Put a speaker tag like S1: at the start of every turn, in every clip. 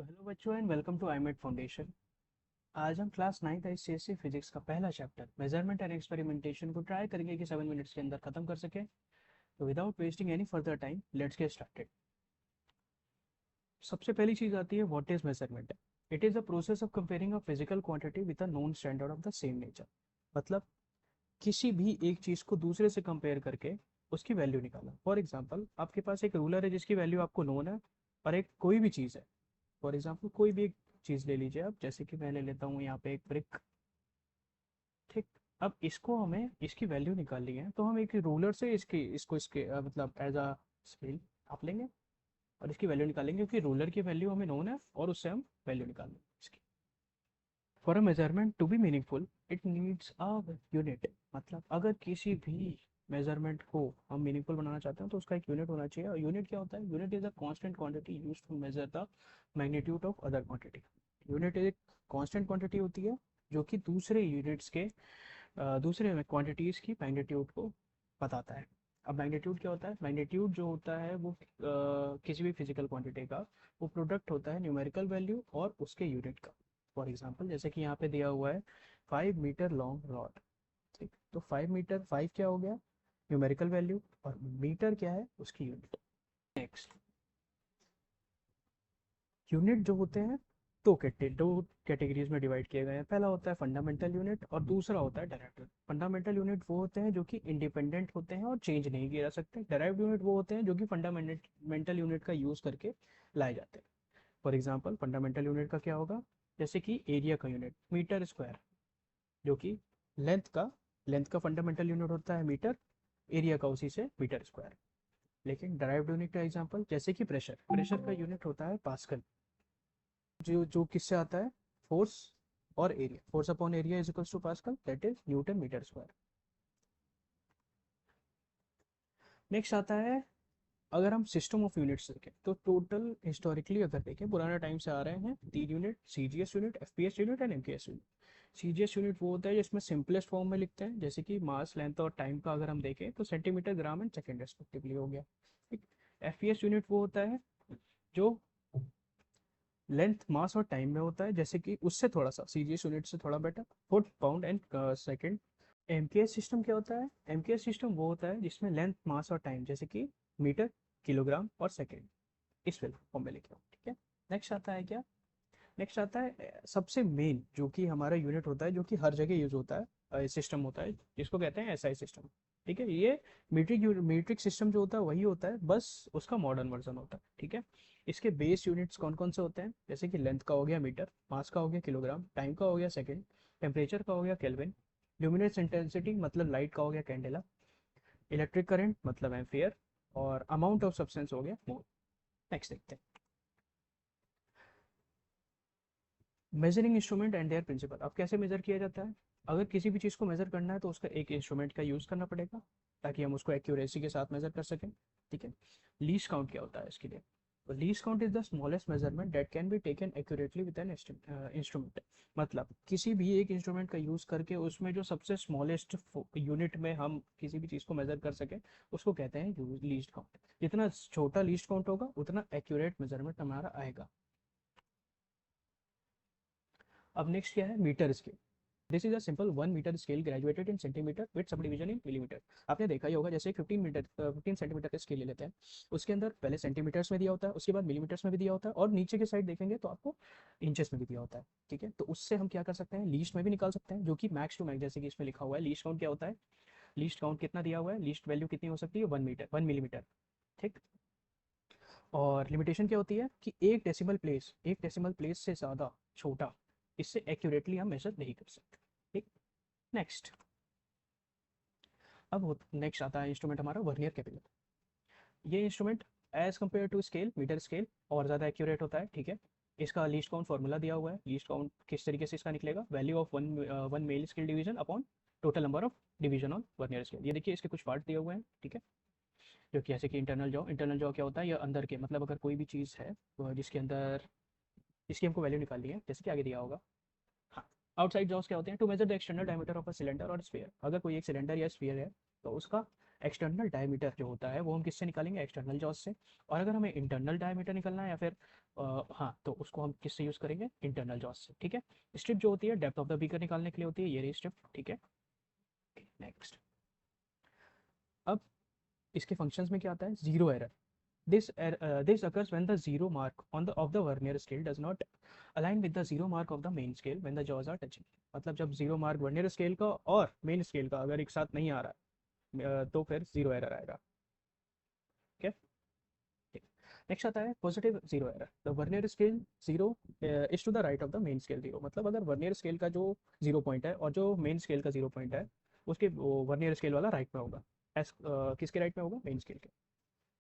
S1: तो हेलो बच्चों and welcome to आईमेट foundation. आज हम क्लास 9th आईसीएसई फिजिक्स का पहला चैप्टर मेजरमेंट एंड एक्सपेरिमेंटेशन को ट्राई करेंगे कि 7 मिनट्स के अंदर खत्म कर सके। तो without wasting any further time let's get started. सबसे पहली चीज आती है what is measurement. It is the process of comparing a physical quantity with a known standard of the same nature. मतलब किसी भी एक चीज को दूसरे से कंपेयर करके उसकी वैल्यू निकालना। फॉर एग्जाम्पल आपके पास एक रूलर है जिसकी वैल्यू आपको नोन है, और एक कोई भी चीज़ है। फॉर एग्जाम्पल कोई भी एक चीज़ ले लीजिए आप, जैसे कि मैं ले लेता हूँ यहाँ पे एक ब्रिक। ठीक। अब इसको हमें इसकी वैल्यू निकालनी है तो हम एक रूलर से इसके मतलब एज अ स्केल आप लेंगे और इसकी वैल्यू निकालेंगे, क्योंकि रूलर की वैल्यू हमें नोन है और उससे हम वैल्यू निकालेंगे इसकी। For a measurement to be meaningful it needs a unit. मतलब अगर किसी भी मेजरमेंट को हम मीनिंगफुल बनाना चाहते हैं तो उसका एक यूनिट होना चाहिए। और यूनिट क्या होता है? Unit is a constant quantity used to measure the magnitude of other quantity. Unit एक कांस्टेंट क्वांटिटी होती है जो कि दूसरे यूनिट्स के दूसरे क्वांटिटीज की मैग्नीट्यूड को बताता है। अब मैग्नीट्यूड क्या होता है? मैग्नीट्यूड जो होता है वो किसी भी फिजिकल क्वांटिटी का वो प्रोडक्ट होता है न्यूमेरिकल वैल्यू और उसके यूनिट का। फॉर एग्जांपल जैसे कि यहाँ पे दिया हुआ है 5 मीटर लॉन्ग रॉड। ठीक, तो 5 मीटर, 5 क्या हो गया? न्यूमेरिकल वैल्यू, और मीटर क्या है? उसकी यूनिट। नेक्स्ट, यूनिट जो होते हैं दो कैटेगरीज में डिवाइड किए गए हैं। पहला होता है फंडामेंटल यूनिट और दूसरा होता है डायरेक्ट। फंडामेंटल यूनिट वो होते हैं जो कि इंडिपेंडेंट होते हैं और चेंज नहीं किए जा सकते। डायरेक्ट यूनिट वो होते हैं जो कि फंडामेंटल यूनिट का यूज करके लाए जाते हैं। फॉर एग्जाम्पल फंडामेंटल यूनिट का क्या होगा? जैसे कि एरिया का यूनिट मीटर स्क्वायर, जो कि लेंथ का फंडामेंटल यूनिट होता है मीटर, एरिया का उसी से मीटर स्क्वायर। लेकिन डायरेक्ट यूनिट का एग्जांपल जैसे कि प्रेशर, प्रेशर का यूनिट होता है पास्कल, जो जो किससे आता है? फोर्स और area. Force upon area is equals to pascal, that is newton metre square. Next आता है, अगर हम सिस्टम ऑफ यूनिट्स देखें तो टोटल हिस्टोरिकली अगर देखें पुराने टाइम से आ रहे हैं 3 unit: CGS unit, FPS unit and MKS unit. CGS unit वो होता है जिसमें सिंपलेस्ट फॉर्म में लिखते हैं, जैसे कि मास, लेंथ और टाइम का अगर हम देखें तो centimetre, gram and second respectively हो गया। ठीक। एफपीएस यूनिट वो होता है जो लेंथ, मास और टाइम में होता है, जैसे कि उससे थोड़ा सा सीजीएस यूनिट से थोड़ा better, foot, pound and second. MKS system क्या होता है? एमकेएस सिस्टम वो होता है जिसमें लेंथ, मास और टाइम, जैसे कि मीटर, किलोग्राम और सेकेंड, इस फॉर्म में लिखे हो। ठीक है। नेक्स्ट आता है क्या? नेक्स्ट आता है सबसे मेन जो कि हमारा यूनिट होता है, जो कि हर जगह यूज होता है, सिस्टम होता है जिसको कहते हैं एसआई सिस्टम। ठीक है। ये मीट्रिक सिस्टम जो होता है वही होता है, बस उसका मॉडर्न वर्जन होता है। ठीक है। इसके बेस यूनिट्स कौन कौन से होते हैं? जैसे कि लेंथ का हो गया मीटर, मास का हो गया किलोग्राम, टाइम का हो गया सेकेंड, टेम्परेचर का हो गया केल्विन, ल्यूमिनेस इंटेंसिटी मतलब लाइट का हो गया कैंडेला, इलेक्ट्रिक करंट मतलब एम्पियर, और अमाउंट ऑफ सब्सटेंस हो गया मोल। नेक्स्ट देखते हैं, measuring instrument and their principle. अब कैसे मेजर किया जाता है? अगर किसी भी चीज़ को मेजर करना है तो उसका एक इंस्ट्रूमेंट का यूज़ करना पड़ेगा ताकि हम उसको एक्यूरेसी के साथ मेजर कर सकें। ठीक है। लीस्ट काउंट क्या होता है इसके लिए? तो least count is the smallest measurement that can be taken accurately with an instrument. मतलब किसी भी एक इंस्ट्रूमेंट का यूज़ करके उसमें जो सबसे स्मॉलेस्ट यूनिट में हम किसी भी चीज़ को मेजर कर सकें उसको कहते हैं लीस्ट काउंट। जितना छोटा लीस्ट काउंट होगा उतना एक्यूरेट मेजरमेंट हमारा आएगा। अब नेक्स्ट क्या है? Metre scale. This is a simple 1 metre scale graduated in centimetre with subdivision in millimetre. आपने देखा ही होगा, जैसे 15 सेंटीमीटर का स्केल ले लेते हैं, उसके अंदर पहले सेंटीमीटर्स में दिया होता है, उसके बाद मिलीमीटर्स में भी दिया होता है, और नीचे के साइड देखेंगे तो आपको इंचेस में भी दिया होता है। ठीक है। तो उससे हम क्या कर सकते हैं? लीस्ट में भी निकाल सकते हैं, जो कि मैक्स टू मैक्स, जैसे कि इसमें लिखा हुआ है लीस्ट काउंट क्या होता है। लीस्ट काउंट कितना दिया हुआ है? लीस्ट वैल्यू कितनी हो सकती है? 1 मीटर, 1 मिलीमीटर। ठीक। और लिमिटेशन क्या होती है कि एक डेसिमल प्लेस से ज़्यादा छोटा इससे एक्यूरेटली हम मेजर नहीं कर सकते। ठीक। नेक्स्ट, अब नेक्स्ट आता है इंस्ट्रूमेंट हमारा वर्नियर कैपिलर। ये instrument as compared to scale, metre scale, और ज़्यादा एक्यूरेट होता है। ठीक है। इसका लीस्ट काउंट फॉर्मूला दिया हुआ है। लीस्ट काउंट किस तरीके से इसका निकलेगा? Value of one main scale division upon total number of division on vernier scale. ये देखिए इसके कुछ पार्ट दिए हुए हैं। ठीक है। जो कि जैसे कि इंटरनल जॉ क्या होता है? ये अंदर के, मतलब अगर कोई भी चीज़ है जिसके अंदर इसकी हमको वैल्यू निकालनी है, जैसे कि आगे दिया होगा। हाँ। आउटसाइड जॉस क्या होते हैं? To measure the external diameter of a cylinder और स्फीयर। अगर कोई एक सिलेंडर या स्फीयर है तो उसका एक्सटर्नल डायमीटर जो होता है वो हम किससे निकालेंगे, एक्सटर्नल जॉस से। और अगर हमें इंटरनल डायमीटर निकलना है या फिर हाँ, तो उसको हम किससे यूज़ करेंगे, इंटरनल जॉस से। ठीक है, स्ट्रिप जो होती है डेप्थ ऑफ द बीकर निकालने के लिए होती है, ये रही स्ट्रिप। ठीक है, नेक्स्ट। अब इसके फंक्शंस में क्या आता है, zero error. This occurs when the zero mark of the vernier scale does not align with the zero mark of the main scale when the jaws are touching। मतलब जब जीरो मार्क वर्नियर स्केल का और main scale का अगर एक साथ नहीं आ रहा है तो फिर जीरो एरर आएगा। ठीक है, नेक्स्ट आता है positive zero error. The vernier scale zero is to the right of the main scale zero. मतलब अगर वर्नियर स्केल का जो जीरो पॉइंट है और जो मेन स्केल का जीरो पॉइंट है उसके वर्नियर स्केल वाला राइट में होगा। किसके राइट में होगा, मेन स्केल के।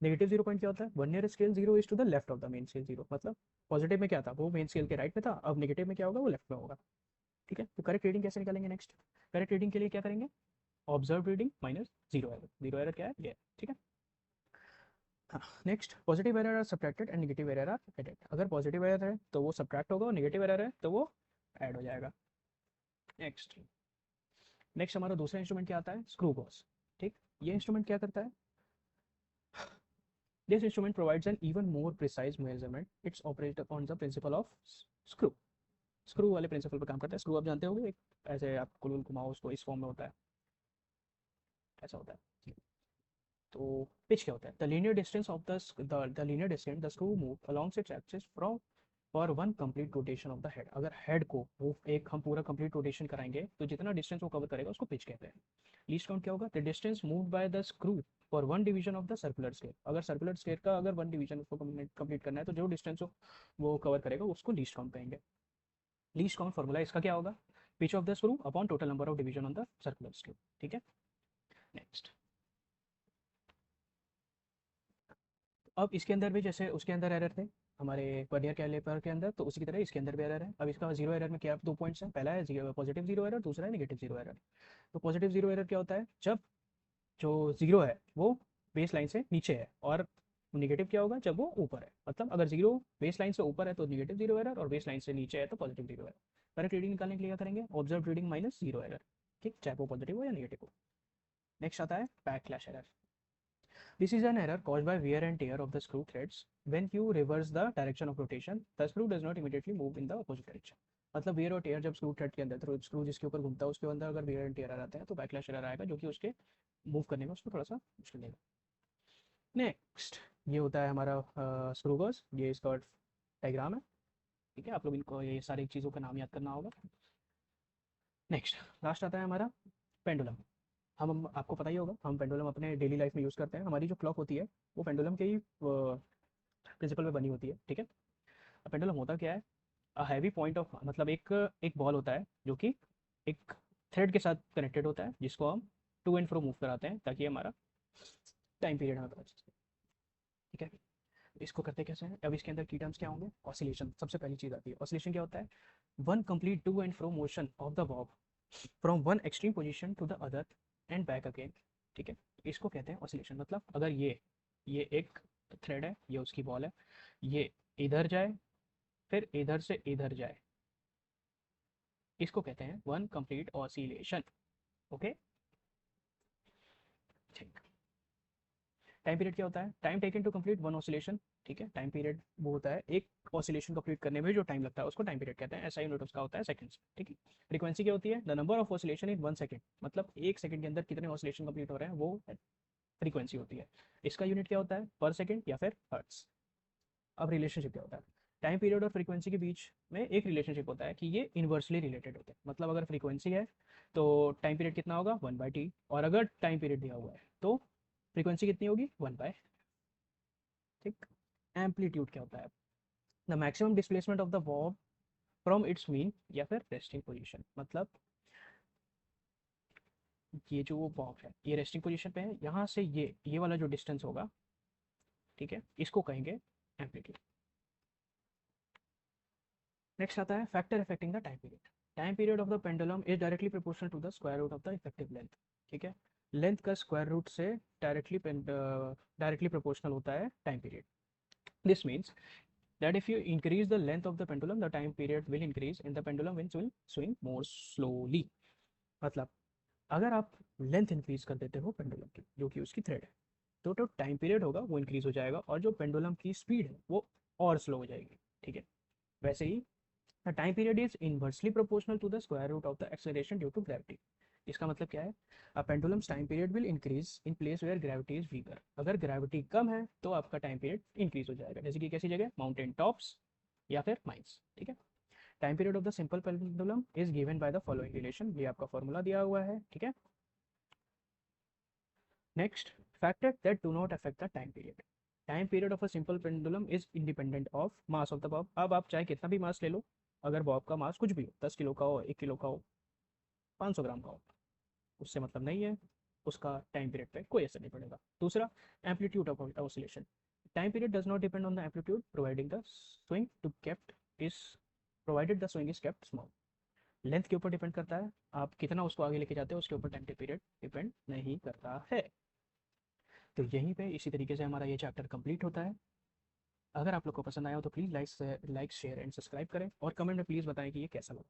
S1: नेगेटिव जीरो पॉइंट क्या होता है, vernier scale zero is to the left of the main scale zero. मतलब पॉजिटिव में क्या था, वो मेन स्केल के राइट में था, अब नेगेटिव में क्या होगा, वो लेफ्ट में होगा। ठीक है, तो करेक्ट रीडिंग कैसे निकालेंगे, नेक्स्ट करेक्ट रीडिंग के लिए क्या करेंगे, observe reading minus zero error. Zero error क्या है, ये। ठीक है, हाँ, next positive error are subtracted and negative error are added. अगर पॉजिटिव एरर है तो वो सब्ट्रैक्ट होगा और नेगेटिव एरर है तो वो ऐड हो जाएगा। नेक्स्ट नेक्स्ट हमारा दूसरा इंस्ट्रूमेंट क्या आता है, स्क्रू गॉस। ठीक, ये इंस्ट्रूमेंट क्या करता है, this instrument provides an even more precise measurement। It's operated on the principle of screw। Screw वाले प्रिंसिपल पर काम करता है। स्क्रू आप जानते होंगे, एक ऐसे आप कुल घुमाओ उसको, इस फॉर्म में होता है, ऐसा होता है। तो पिच क्या होता है, the linear distance of the linear distance the screw move along its axis from for one complete rotation of the head. अगर हेड को वो एक हम पूरा कंप्लीट रोटेशन कराएंगे तो जितना डिस्टेंस वो कवर करेगा उसको पिच कहते हैं। लीस्ट काउंट क्या होगा, the distance moved by the screw for one division of the circular scale. अगर सर्कुलर स्केल का अगर वन डिवीजन उसको कंप्लीट करना है तो जो डिस्टेंस वो कवर करेगा उसको लीस्ट काउंट कहेंगे। लीस्ट काउंट फॉर्मूला इसका क्या होगा, pitch of the screw upon total number of division on the circular scale. ठीक है, नेक्स्ट। अब इसके अंदर भी जैसे उसके अंदर एरर थे हमारे वर्नियर कैलिपर के अंदर, तो उसी की तरह इसके अंदर भी एरर है। अब इसका जीरो एरर में क्या, दो पॉइंट्स हैं, पहला है पॉजिटिव जीरो एरर, दूसरा है नेगेटिव जीरो एरर। तो पॉजिटिव जीरो एरर क्या होता है, जब जो जीरो है वो बेस लाइन से नीचे है, और निगेटिव क्या होगा, जब वो ऊपर है। मतलब अगर जीरो बेस लाइन से ऊपर है तो निगेटिव जीरो एरर, और बेस लाइन से नीचे है तो positive zero error. Correct reading निकालने के लिए क्या करेंगे, observe reading minus zero error. ठीक, चाहे वो पॉजिटिव हो या नेगेटिव हो। नेक्स्ट आता है backlash error. This is an error caused by wear and tear of the screw threads. When you reverse the direction of rotation, the screw does not immediately move in the opposite direction। मतलब where और टेयर जब screw thread के अंदर, तो screw जिसके ऊपर घूमता है उसके अंदर अगर वेयर एंड टेयर आ जाते हैं तो बैकलैश एरर आएगा, जो कि उसके मूव करने में उसको थोड़ा सा मुश्किल देगा। नेक्स्ट, ये होता है हमारा स्क्रू गॉस, ये इसका डायग्राम है। ठीक है, आप लोग इनको ये सारी चीज़ों का नाम याद करना होगा। नेक्स्ट लास्ट आता है हमारा पेंडुलम। हम आपको पता ही होगा, हम पेंडुलम अपने डेली लाइफ में यूज़ करते हैं। हमारी जो क्लॉक होती है वो पेंडुलम के ही प्रिंसिपल पे बनी होती है। ठीक है, पेंडुलम होता क्या है, अ हैवी पॉइंट ऑफ, मतलब एक एक बॉल होता है जो कि एक थ्रेड के साथ कनेक्टेड होता है, जिसको हम टू एंड फ्रो मूव कराते हैं ताकि हमारा टाइम पीरियड हमें पता चल सके। ठीक है, इसको करते कैसे हैं, अब इसके अंदर की टर्म्स क्या होंगे, ऑसिलेशन सबसे पहली चीज़ आती है। ऑसिलेशन क्या होता है, one complete to and fro motion of the bob from one extreme position to the other and back again. ठीक है, इसको कहते हैं ऑसिलेशन। मतलब अगर ये एक थ्रेड है, ये उसकी बॉल है, ये इधर जाए फिर इधर से इधर जाए, इसको कहते हैं वन कंप्लीट ऑसिलेशन। ओके, ठीक। टाइम पीरियड क्या होता है, time taken to complete one oscillation. ठीक है, टाइम पीरियड वो होता है एक ऑसिलेशन कंप्लीट करने में जो टाइम लगता है उसको टाइम पीरियड कहते हैं। ऐसा यूनिट उसका होता है सेकंड्स। ठीक है, फ्रीक्वेंसी क्या होती है, the number of oscillation in one second. मतलब एक सेकंड के अंदर कितने ऑसिलेशन कंप्लीट हो रहे हैं वो फ्रीक्वेंसी होती है। इसका यूनिट क्या होता है, पर सेकंड या फिर हर्ट्स। अब रिलेशनशिप क्या होता है, टाइम पीरियड और फ्रीक्वेंसी के बीच में एक रिलेशनशिप होता है कि ये इन्वर्सली रिलेटेड होते हैं। मतलब अगर फ्रीक्वेंसी है तो टाइम पीरियड कितना होगा, वन बाई टी, और अगर टाइम पीरियड दिया हुआ है तो फ्रीक्वेंसी कितनी होगी, वन बाय। ठीक, एम्पलीट्यूड क्या होता है, the maximum displacement of the bob from its mean या फिर रेस्टिंग पोजीशन। मतलब ये जो बॉब है ये रेस्टिंग पोजीशन पे है, यहाँ से ये वाला जो डिस्टेंस होगा, ठीक है, इसको कहेंगे एम्पलीट्यूड। नेक्स्ट आता है factor affecting the time period. Time period of the pendulum is directly proportional to the square root of the effective length. ठीक है, लेंथ का स्क्वायर रूट से डायरेक्टली प्रोपोर्शनल होता है time period. This means that if you increase the length of the pendulum, the time period will increase and the pendulum will swing more slowly। मतलब अगर आप length increase कर देते हो pendulum की, जो कि उसकी थ्रेड है, तो टाइम पीरियड होगा वो इंक्रीज हो जाएगा और जो पेंडुलम की स्पीड है वो और स्लो हो जाएगी। ठीक है, वैसे ही the time period is inversely proportional to the square root of the acceleration due to gravity. इसका मतलब क्या है? A pendulum's time period will increase in place where gravity is weaker. अगर ग्रेविटी कम है तो आपका टाइम पीरियड इंक्रीज हो जाएगा, जैसे कि कैसी जगह, माउंटेन टॉप्स या फिर माइंस। ठीक है, time period of the simple pendulum is given by the following relation, ये आपका फॉर्मूला दिया हुआ है। ठीक है, next, factor that do not affect the time period. Time period of a simple pendulum is independent of mass of the Bob. अब आप चाहे कितना भी मास ले लो, अगर बॉब का मास कुछ भी हो, 10 किलो का हो, 1 किलो का हो, 500 ग्राम का हो, उससे मतलब नहीं है, उसका टाइम पीरियड पे कोई असर नहीं पड़ेगा। दूसरा, amplitude of oscillation. Time period does not depend on the amplitude providing the swing to kept is provided the swing is kept small. Length के ऊपर डिपेंड करता है, आप कितना उसको आगे लेके जाते हो, उसके ऊपर टाइम पीरियड डिपेंड नहीं करता है। तो यहीं पे इसी तरीके से हमारा ये चैप्टर कंप्लीट होता है। अगर आप लोग को पसंद आया हो तो please like share and subscribe करें और कमेंट में प्लीज़ बताएं कि ये कैसा लगा।